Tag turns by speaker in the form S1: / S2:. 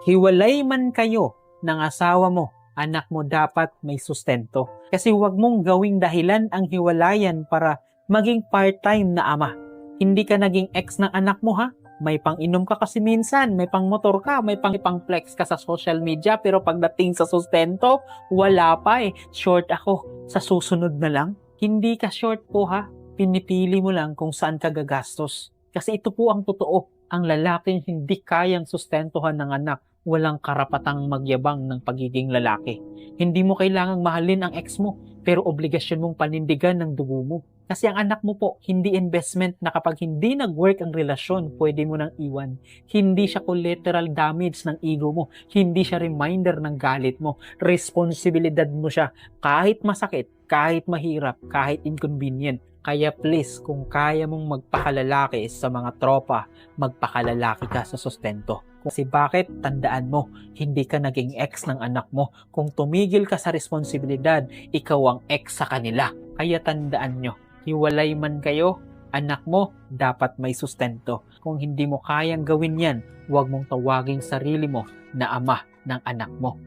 S1: Hiwalay man kayo ng asawa mo, anak mo dapat may sustento. Kasi huwag mong gawing dahilan ang hiwalayan para maging part-time na ama. Hindi ka naging ex ng anak mo ha. May pang-inom ka kasi minsan, may pang-motor ka, may pang-flex ka sa social media, pero pagdating sa sustento, wala pa eh. Short ako, sa susunod na lang. Hindi ka short po ha. Pinipili mo lang kung saan ka gagastos. Kasi ito po ang totoo. Ang lalaking hindi kayang sustentuhan ng anak, walang karapatang magyabang ng pagiging lalaki. Hindi mo kailangang mahalin ang ex mo, pero obligasyon mong panindigan ng dugo mo. Kasi ang anak mo po, hindi investment na kapag hindi nag-work ang relasyon, pwede mo nang iwan. Hindi siya collateral damage ng ego mo. Hindi siya reminder ng galit mo. Responsibilidad mo siya. Kahit masakit, kahit mahirap, kahit inconvenient. Kaya please, kung kaya mong magpakalalaki sa mga tropa, magpakalalaki ka sa sustento. Kasi bakit? Tandaan mo, hindi ka naging ex ng anak mo. Kung tumigil ka sa responsibilidad, ikaw ang ex sa kanila. Kaya tandaan nyo, hiwalay man kayo, anak mo dapat may sustento. Kung hindi mo kayang gawin yan, huwag mong tawaging sarili mo na ama ng anak mo.